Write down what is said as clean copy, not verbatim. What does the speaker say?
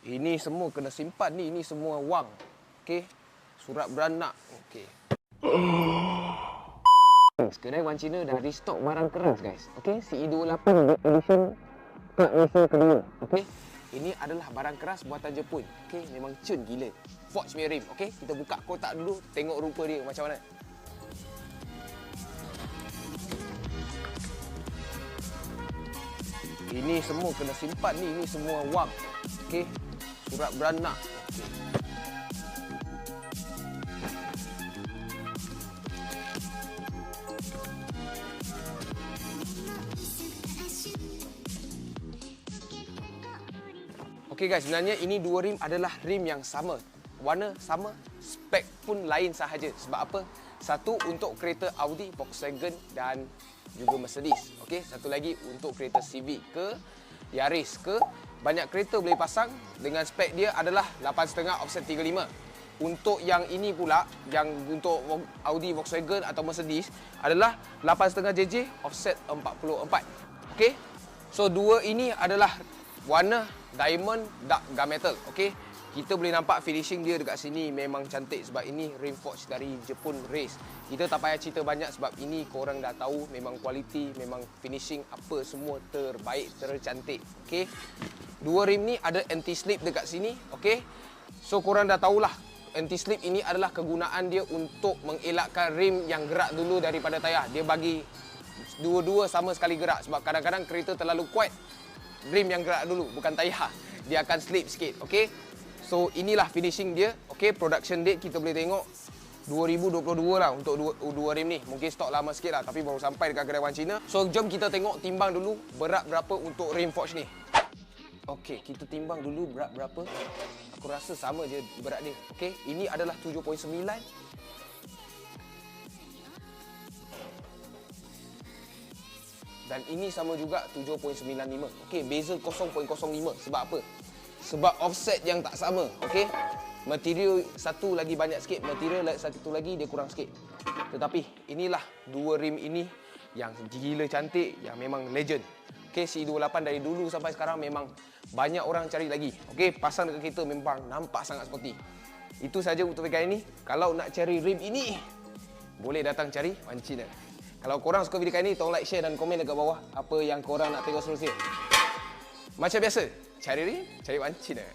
Ini semua kena simpan ni. Ini semua wang. Okey. Surat beranak. Okey. Kedai Wan Cina dah restock barang keras guys. Okey, CE28 edition Park Racer kedua. Okey. Ini adalah barang keras buatan Jepun. Okey, memang cun gila. Forge punya rim. Okey, kita buka kotak dulu, tengok rupa dia macam mana. Ini semua kena simpan ni. Ini semua wang. Okey. Surat beranak. Okey. Okey guys, sebenarnya ini dua rim adalah rim yang sama. Warna sama, spek pun lain sahaja. Sebab apa? Satu untuk kereta Audi, Volkswagen dan juga Mercedes. Okey, satu lagi untuk kereta Civic ke Yaris ke. Banyak kereta boleh pasang dengan spek dia adalah 8.5 offset 35. Untuk yang ini pula, yang untuk Audi, Volkswagen atau Mercedes adalah 8.5 JJ offset 44. Okey. So dua ini adalah warna diamond dark gunmetal. Okey. Kita boleh nampak finishing dia dekat sini memang cantik sebab ini rim forge dari Jepun Race. Kita tak payah cerita banyak sebab ini korang dah tahu memang kualiti, memang finishing apa semua terbaik, tercantik. Okey. Dua rim ni ada anti slip dekat sini. Okey. So korang dah tahulah anti slip ini adalah kegunaan dia untuk mengelakkan rim yang gerak dulu daripada tayar. Dia bagi dua-dua sama sekali gerak sebab kadang-kadang kereta terlalu kuat, rim yang gerak dulu bukan tayar. Dia akan slip sikit. Okey. So inilah finishing dia. Okey, production date kita boleh tengok 2022 lah untuk dua rim ni. Mungkin stok lama sikit lah tapi baru sampai dekat kedai Wan Cina. So jom kita tengok, timbang dulu berat berapa untuk rim forge ni. Okey, kita timbang dulu berat berapa. Aku rasa sama je berat dia. Okey, ini adalah 7.9. Dan ini sama juga 7.95. Okey, beza 0.05. Sebab apa? Sebab offset yang tak sama. Okey. Material satu lagi banyak sikit, material satu lagi dia kurang sikit. Tetapi inilah dua rim ini yang gila cantik, yang memang legend. Okey, CE28 dari dulu sampai sekarang memang banyak orang cari lagi. Okey, pasang dekat kereta memang nampak sangat sporty. Itu saja untuk video ini. Kalau nak cari rim ini, boleh datang cari Wan Cina. Kalau korang suka video ini, tolong like, share dan komen dekat bawah apa yang korang nak tengok seterusnya. Macam biasa, cari rim, cari Wan Cina.